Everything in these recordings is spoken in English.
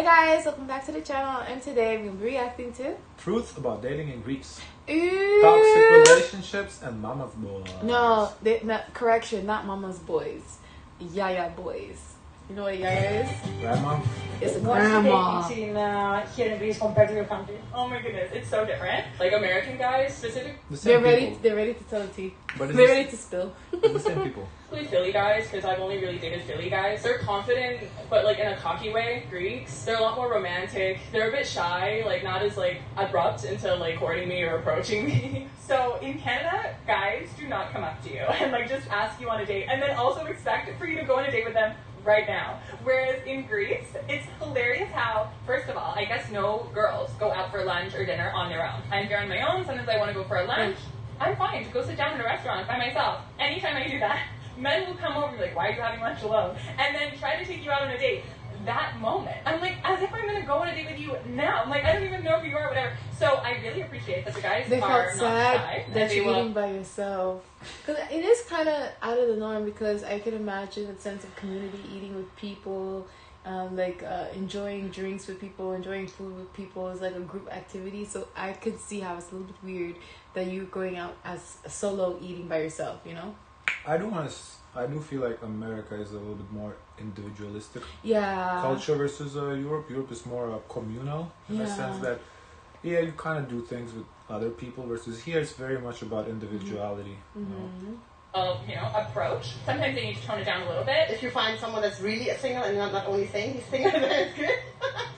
Hey guys, welcome back to the channel, and today we'll be reacting to Truth about dating in Greece. Ooh. Toxic relationships and mama's boys. No, correction, not mama's boys. Yaya boys. You know what Yaya is? Grandma? It's a What's grandma. the dating scene here in Greece compared to your country? Oh my goodness, it's so different. Like American guys, specifically The same They're people. ready to tell the tea. But it's They're the- ready to spill. It's the same people. Philly guys, because I've only really dated Philly guys. They're confident, but like in a cocky way. Greeks, they're a lot more romantic. They're a bit shy, like not as like abrupt into like courting me or approaching me. So in Canada, guys do not come up to you and like just ask you on a date, and then also expect for you to go on a date with them right now. Whereas in Greece, it's hilarious how, first of all, I guess no girls go out for lunch or dinner on their own. I'm here on my own. Sometimes I want to go for a lunch. I'm fine to go sit down in a restaurant by myself. Anytime I do that, men will come over and be like, why are you having lunch alone? And then try to take you out on a date. That moment, I'm like, as if I'm going to go on a date with you now. I'm like, I don't even know who you are, whatever. So I really appreciate that the guys They are felt not sad shy. that and you're they will- eating by yourself. Because it is kind of out of the norm, because I can imagine a sense of community, eating with people, enjoying drinks with people, enjoying food with people is like a group activity. So I could see how it's a little bit weird that you're going out as a solo eating by yourself, you know? I do feel like America is a little bit more individualistic Yeah. culture versus Europe. Europe is more communal in the sense that, yeah, you kind of do things with other people versus here it's very much about individuality. You know? Approach. Sometimes they need to tone it down a little bit. If you find someone that's really a single and not only saying he's single, then it's good.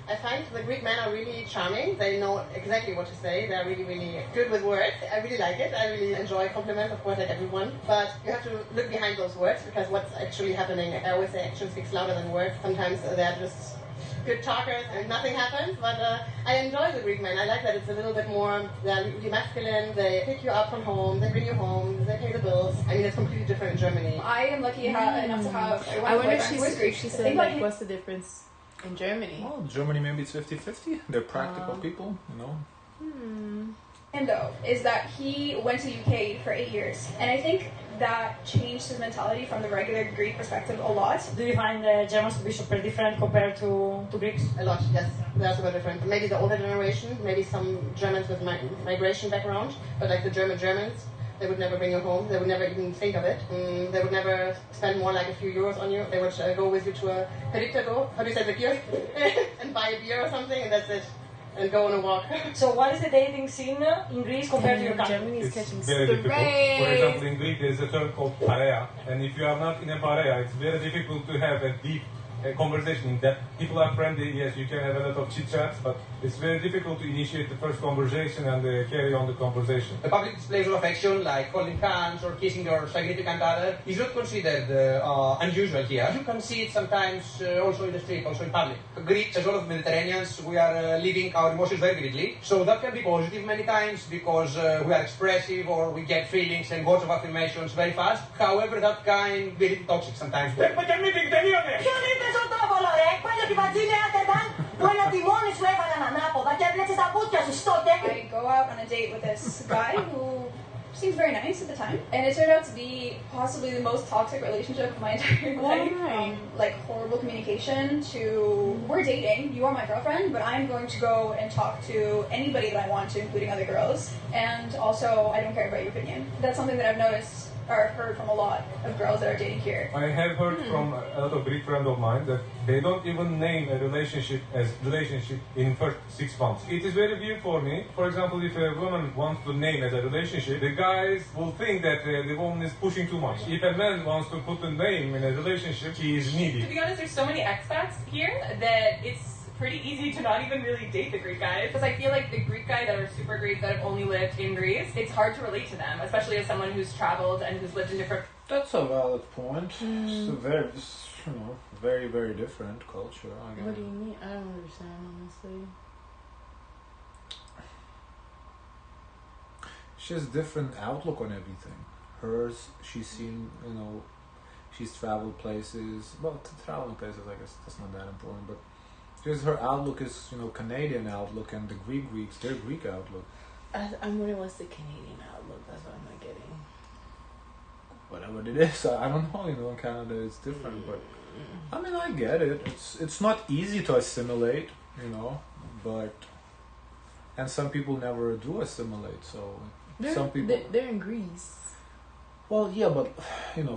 I find the Greek men are really charming. They know exactly what to say. They're really, really good with words. I really like it. I really enjoy compliments, of course, like everyone. But you have to look behind those words, because what's actually happening, I always say action speaks louder than words. Sometimes they're just good talkers and nothing happens, but I enjoy the Greek men. I like that it's a little bit more, they're really masculine. They pick you up from home, they bring you home, they pay the bills. I mean, it's completely different in Germany. I am lucky enough to have. I wonder if boyfriend who is Greek. she I said, think like, what's the difference in Germany? Well, Germany maybe it's 50-50. They're practical people, you know. And though is that he went to UK for 8 years, and I think that changed his mentality from the regular Greek perspective a lot. Do you find the Germans to be super different compared to Greeks? A lot, yes. They're super different. Maybe the older generation, maybe some Germans with migration background, but like the Germans, they would never bring you home. They would never even think of it. They would never spend more like a few euros on you. They would go with you to a peripteto, how do you say, the kiosk, and buy a beer or something, and that's it. And go on a walk. So what is the dating scene in Greece compared to your country? Germany is catching very difficult. For strays. example, in Greek there is a term called Parea, and if you are not in a Parea, it's very difficult to have a deep conversation. In that people are friendly, yes, you can have a lot of chit chats, but it's very difficult to initiate the first conversation and carry on the conversation. The public displays of affection, like holding hands or kissing your significant other, is not considered unusual here. You can see it sometimes also in the street, also in public. Greeks, as well as Mediterraneans, we are living our emotions very vividly. So that can be positive many times because we are expressive or we get feelings and words of affirmations very fast. However, that can be a little toxic sometimes. I go out on a date with this guy who seems very nice at the time, and it turned out to be possibly the most toxic relationship of my entire life. Why? Like horrible communication to, we're dating, you are my girlfriend, but I'm going to go and talk to anybody that I want to, including other girls, and also I don't care about your opinion. That's something that I've noticed or heard from a lot of girls that are dating here. I have heard from a lot of Greek friends of mine that they don't even name a relationship as relationship in first 6 months. It is very weird for me. For example, if a woman wants to name as a relationship, the guys will think that the woman is pushing too much. If a man wants to put a name in a relationship, he is needy. To be honest, there's so many expats here that it's pretty easy to not even really date the Greek guys. Because I feel like the Greek guys that are super Greek that have only lived in Greece, it's hard to relate to them, especially as someone who's traveled and who's lived in different. That's a valid point. It's a very, very, very different culture. I guess. What do you mean? I don't understand, honestly. She has different outlook on everything. Hers, she's seen, she's traveled places. Well, traveling places, I guess that's not that important, but just her outlook is, Canadian outlook, and the Greeks, their Greek outlook. I'm wondering what's the Canadian outlook. That's what I'm not getting. Whatever it is, I don't know. In Canada it's different, but I mean, I get it. It's not easy to assimilate, but and some people never do assimilate. So some people they're in Greece. Well, yeah, but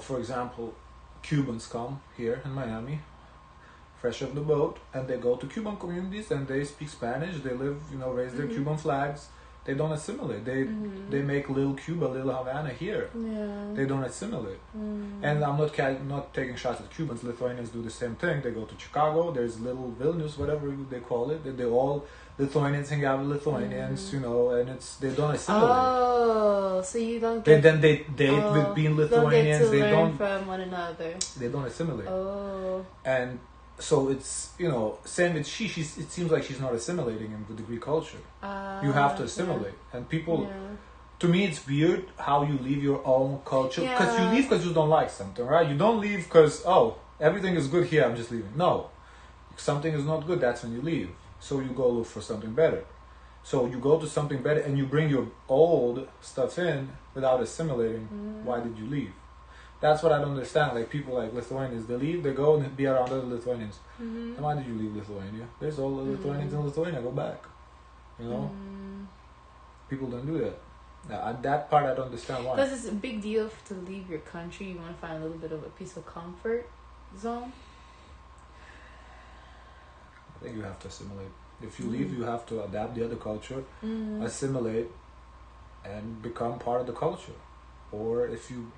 for example, Cubans come here in Miami, fresh off the boat, and they go to Cuban communities and they speak Spanish. They live, raise their Cuban flags. They don't assimilate. They make little Cuba, little Havana here. Yeah. They don't assimilate. And I'm not taking shots at Cubans. Lithuanians do the same thing. They go to Chicago. There's little Vilnius, whatever they call it. They all Lithuanians hang out with Lithuanians, and they don't assimilate. Oh, so you don't get. Then they date with being Lithuanians. Don't get to they learn don't from one another. They don't assimilate. Oh. And so it's same with she. It seems like she's not assimilating with the Greek culture. You have to assimilate, and people. Yeah. To me, it's weird how you leave your own culture because you leave because you don't like something, right? You don't leave because everything is good here. I'm just leaving. No, if something is not good. That's when you leave. So you go look for something better. So you go to something better and you bring your old stuff in without assimilating. Why did you leave? That's what I don't understand. Like people like Lithuanians, they leave, they go and be around other Lithuanians. And why did you leave Lithuania? There's all the Lithuanians in Lithuania. Go back. People don't do that. Now, that part I don't understand why. Because it's a big deal to leave your country. You want to find a little bit of a piece of comfort zone. I think you have to assimilate. If you leave, you have to adapt the other culture, assimilate, and become part of the culture. Or if you,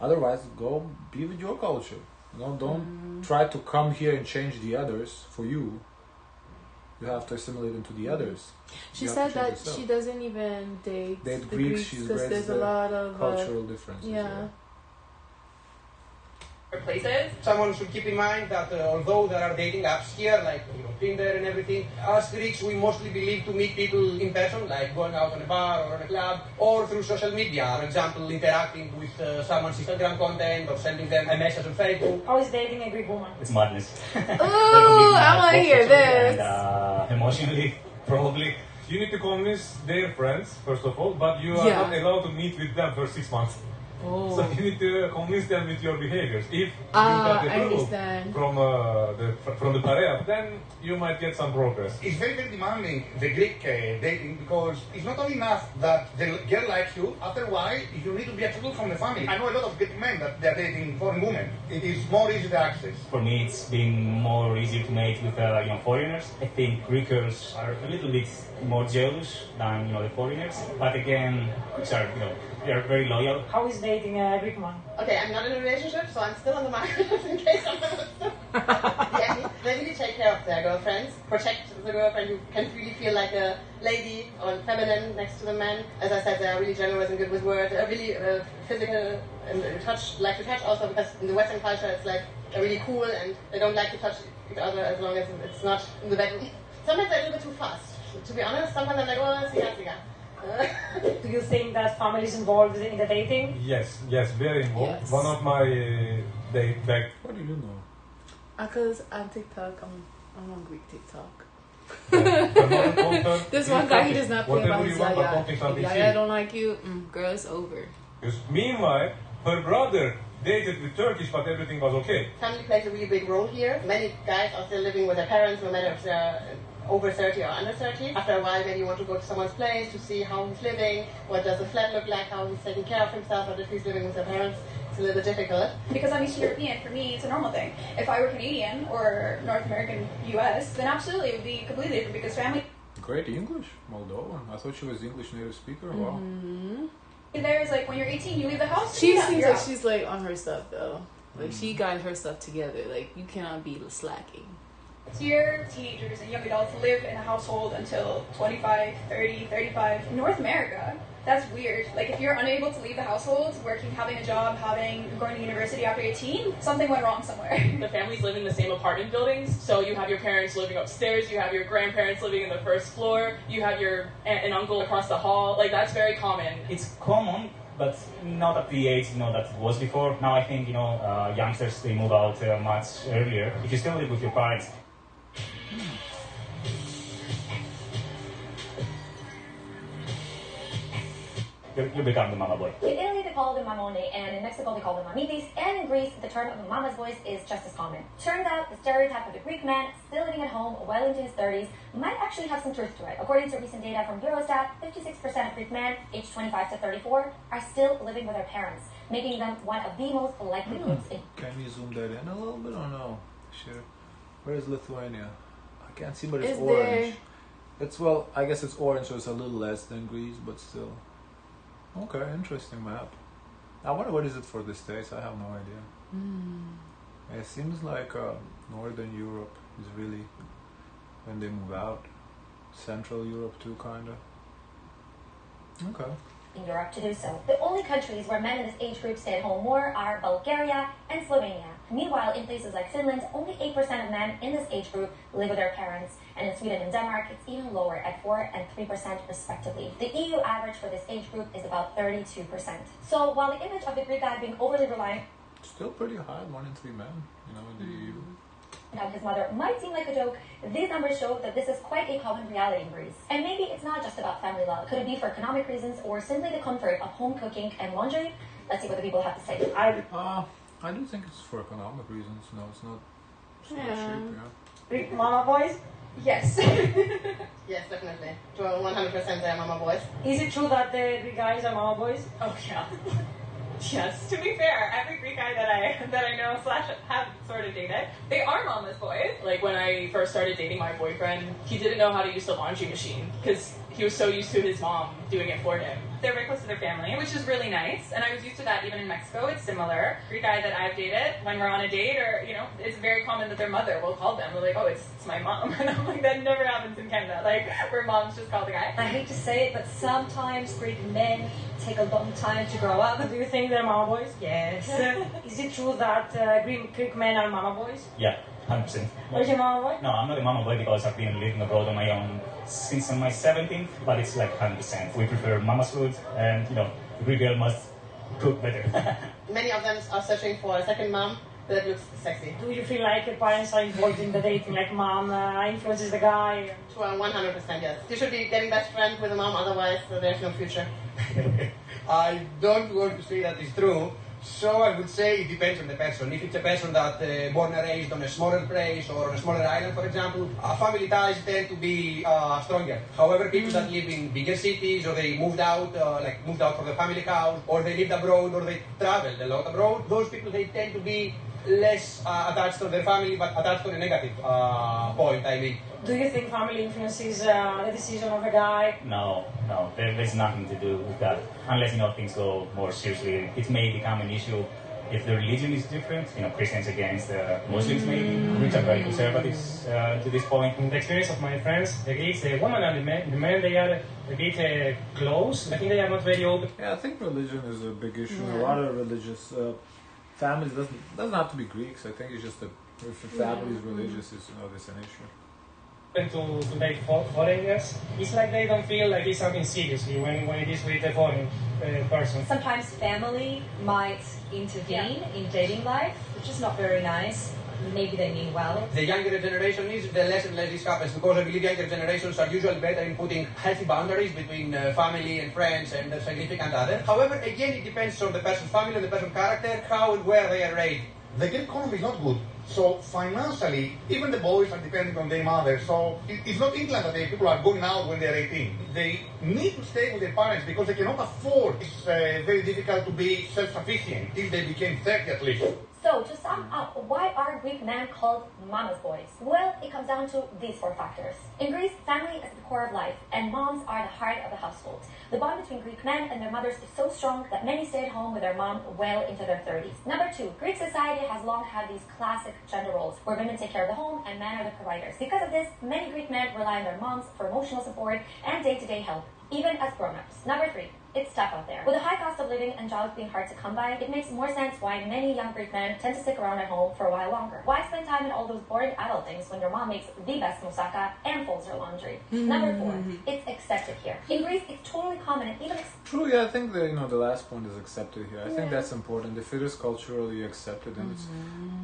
otherwise, go be with your culture. Don't try to come here and change the others for you. You have to assimilate into the others. She said that she doesn't even date the Greeks because there's a lot of cultural differences. Yeah. Places. Someone should keep in mind that although there are dating apps here, like Tinder and everything, us Greeks, we mostly believe to meet people in person, like going out on a bar or in a club, or through social media. For example, interacting with someone's Instagram content or sending them a message on Facebook. How is dating a Greek woman? It's madness. Ooh, I want to hear this. And, emotionally, probably. You need to convince their friends, first of all, but you are not allowed to meet with them for 6 months. Oh. So you need to convince them with your behaviors. If you got approval from the Parea, then you might get some progress. It's very, very demanding, the Greek dating, because it's not only enough that the girl likes you, after a while you need to be accepted from the family. I know a lot of Greek men that they're dating foreign women. It is more easy to access. For me, it's been more easy to mate with foreigners. I think Greek girls are a little bit more jealous than the foreigners. But again, they are very loyal. How is dating a Greek man? Okay, I'm not in a relationship, so I'm still on the market in case someone wants to. They really take care of their girlfriends, protect the girlfriend. You can really feel like a lady or feminine next to the man. As I said, they are really generous and good with words. They're really physical and like to touch also, because in the Western culture it's like really cool and they don't like to touch each other as long as it's not in the bedroom. Sometimes they're a little bit too fast. To be honest, sometimes I'm like, siga. Do you think that family is involved in the dating? Yes, very involved. Yes. One of my date back. What do you know? Because on TikTok, I'm on Greek TikTok. This one guy, he does not play about his yaya. If yaya don't like you, girl, it's over. Because meanwhile, her brother dated with Turkish, but everything was okay. Family plays a really big role here. Many guys are still living with their parents, no matter if they're over 30 or under 30. After a while, maybe you want to go to someone's place to see how he's living, what does the flat look like, how he's taking care of himself, or if he's living with their parents. It's a little bit difficult. Because I'm Eastern European, for me, it's a normal thing. If I were Canadian or North American, US, then absolutely it would be completely different because family. Great English, Moldovan. I thought she was English native speaker. Wow. There's like when you're 18, you leave the house. She seems like she's like on her stuff though. Like she got her stuff together. Like you cannot be slacking. Here, teenagers and young adults live in a household until 25, 30, 35. In North America, that's weird. Like if you're unable to leave the household, working, having a job, going to university after 18, something went wrong somewhere. The families live in the same apartment buildings, so you have your parents living upstairs, you have your grandparents living in the first floor, you have your aunt and uncle across the hall. Like that's very common. It's common, but not at the age that it was before. Now I think youngsters, they move out much earlier. If you still live with your parents, you become the mama boy. In Italy, the call them Mamone, and in Mexico they call them Mamitis, and in Greece the term of mama's boys is just as common. Turns out the stereotype of the Greek man still living at home well into his 30s might actually have some truth to it. According to recent data from Eurostat, 56% of Greek men aged 25 to 34 are still living with their parents, making them one of the most likely groups in. Can you zoom that in a little bit or no? Sure. Where is Lithuania? I can't see, but it's orange. It's, well, I guess it's orange, so it's a little less than Greece, but still. Okay, interesting map. I wonder what is it for the States? I have no idea. It seems like Northern Europe is really when they move out. Central Europe too, kind of. Okay. In Europe to do so. The only countries where men in this age group stay at home more are Bulgaria and Slovenia. Meanwhile, in places like Finland, only 8% of men in this age group live with their parents. And in Sweden and Denmark, it's even lower at 4 and 3% respectively. The EU average for this age group is about 32%. So while the image of the Greek guy being overly reliant, still pretty high, 1 in 3 men, you know, in the EU. of his mother might seem like a joke, these numbers show that this is quite a common reality in Greece. And maybe it's not just about family love. Could it be for economic reasons or simply the comfort of home cooking and laundry? Let's see what the people have to say. I do think it's for economic reasons. No, it's not cheap, yeah. Greek mama boys? Yes. Yes, definitely. To 100% they are mama boys. Is it true that the Greek guys are mama boys? Oh yeah. Yes, to be fair, every Greek guy that I know / have sort of dated, they are mama's boys. Like when I first started dating my boyfriend, he didn't know how to use the laundry machine because he was so used to his mom doing it for him. They're very close to their family, which is really nice, and I was used to that even in Mexico. It's similar. Greek guy that I've dated, when we're on a date, or you know, it's very common that their mother will call them. They're like, "Oh, it's my mom," and I'm like, that never happens in Canada. Like where moms just call the guy. I hate to say it, but sometimes Greek men take a long time to grow up. Do you think they're mama boys? Yes. Is it true that Greek men are mama boys? Yeah, 100%. Are you a mama boy? No, I'm not a mama boy because I've been living abroad on my own since my 17th, but it's like 100%. We prefer mama's food, and you know, the Greek girl must cook better. Many of them are searching for a second mom that looks sexy. Do you feel like your parents are involved in the dating, like mom influences the guy? To 100%, yes. You should be getting best friend with a mom, otherwise there's no future. I don't want to say that is true, so I would say it depends on the person. If it's a person that born and raised on a smaller place or on a smaller island, for example, family ties tend to be stronger. However, people that live in bigger cities or they moved out, moved out from the family house, or they lived abroad or they traveled a lot abroad, those people, they tend to be less attached to their family, but attached to a negative point, I mean. Do you think family influences the decision of a guy? No, there's nothing to do with that. Unless, you know, things go more seriously. It may become an issue if the religion is different. You know, Christians against Muslims maybe. Greeks are very conservative to this point. In the experience of my friends, the Greeks, the women and the men, they are a bit close. I think they are not very open. Yeah, I think religion is a big issue. A lot of religious families doesn't have to be Greeks. I think it's just that if a family is religious, it's, you know, there's an issue. And to date foreigners, it's like they don't feel like it's something seriously when it is with a foreign person. Sometimes family might intervene in dating life, which is not very nice. Maybe they mean well. The younger generation is, the less and less this happens, because I believe younger generations are usually better in putting healthy boundaries between family and friends and their significant other. However, again, it depends on the person's family and the person's character, how and where they are raised. The Greek economy is not good. So financially, even the boys are dependent on their mother. So it's not England that the people are going out when they're 18. They need to stay with their parents because they cannot afford. It's very difficult to be self-sufficient if they became 30 at least. So, to sum up, why are Greek men called mama's boys? Well, it comes down to these 4 factors. In Greece, family is the core of life, and moms are the heart of the household. The bond between Greek men and their mothers is so strong that many stay at home with their mom well into their 30s. Number 2, Greek society has long had these classic gender roles, where women take care of the home and men are the providers. Because of this, many Greek men rely on their moms for emotional support and day-to-day help, even as grown-ups. Number 3, it's tough out there. With the high cost of living and jobs being hard to come by, it makes more sense why many young Greek men tend to stick around at home for a while longer. Why spend time in all those boring adult things when your mom makes the best moussaka and folds your laundry? Number 4, it's accepted here. In Greece, it's totally common and even True, yeah, I think the last point is accepted here. I think that's important. If it is culturally accepted, and it's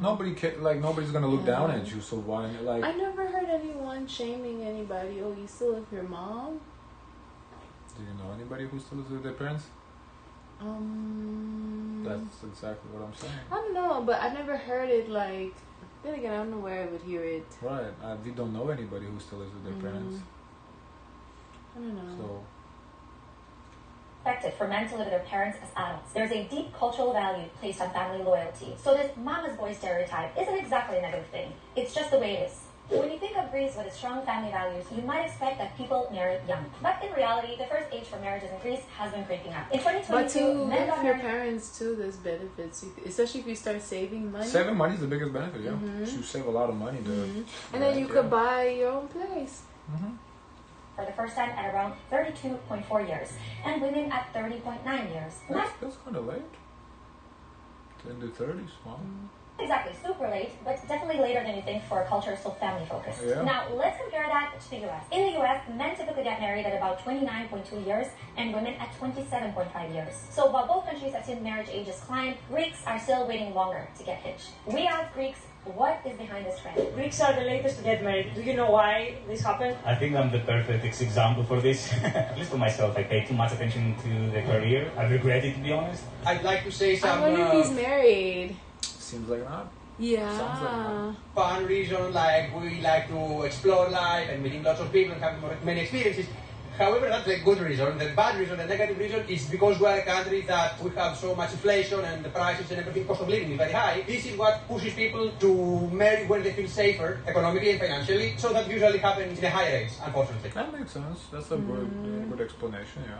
nobody's gonna look down at you. So why I never heard anyone shaming anybody. Oh, you still live with your mom? Do you know anybody who still lives with their parents? That's exactly what I'm saying. I don't know, but I've never heard it like. Then again, I don't know where I would hear it. Right. We don't know anybody who still lives with their parents. I don't know. So. Expected for men to live with their parents as adults. There's a deep cultural value placed on family loyalty. So this mama's boy stereotype isn't exactly a negative thing. It's just the way it is. When you think of Greece with its strong family values, you might expect that people marry young. But in reality, the first age for marriages in Greece has been creeping up. In 2022, but to men got live with your married. parents too, there's benefits. Especially if you start saving money. Saving money is the biggest benefit, yeah. You save a lot of money there. And then you could buy your own place. For the first time at around 32.4 years, and women at 30.9 years. That's kind of late. In the 30s, wow. Exactly, super late, but definitely later than you think for a culture so family focused. Yeah. Now, let's compare that to the US. In the US, men typically get married at about 29.2 years and women at 27.5 years. So while both countries have seen marriage ages climb, Greeks are still waiting longer to get hitched. We asked Greeks, what is behind this trend? Greeks are the latest to get married. Do you know why this happened? I think I'm the perfect example for this. At least for myself, I pay too much attention to the career. I regret it, to be honest. I'd like to say some. I wonder if he's married. Seems like not. Yeah. Sounds like not. Fun reason, like we like to explore life and meeting lots of people and having many experiences. However, that's the good reason. The bad reason, the negative reason, is because we are a country that we have so much inflation and the prices and everything, cost of living is very high. This is what pushes people to marry when they feel safer economically and financially. So that usually happens in a higher age, unfortunately. That makes sense. That's a good explanation, yeah.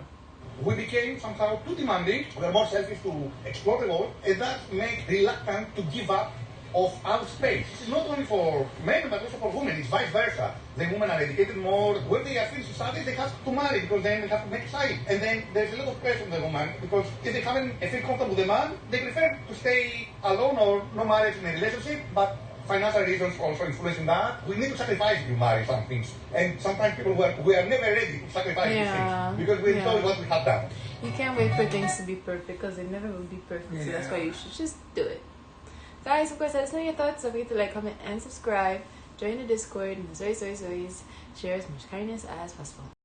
We became somehow too demanding, we are more selfish to explore the world, and that makes reluctant to give up of our space. It's not only for men, but also for women, it's vice versa. The women are educated more. When they are finished studies, they have to marry, because then they have to make a child. And then there's a lot of pressure on the woman, because if they haven't feel comfortable with the man, they prefer to stay alone or no marriage in a relationship, but financial reasons also influencing that. We need to sacrifice if you marry some things. And sometimes people we are never ready to sacrifice these things, because we know what we have done. You can't wait for things to be perfect, because they never will be perfect. So that's why you should just do it. Guys, of course, let us know your thoughts. Don't forget to like, comment, and subscribe. Join the Discord. And as always, share as much kindness as possible.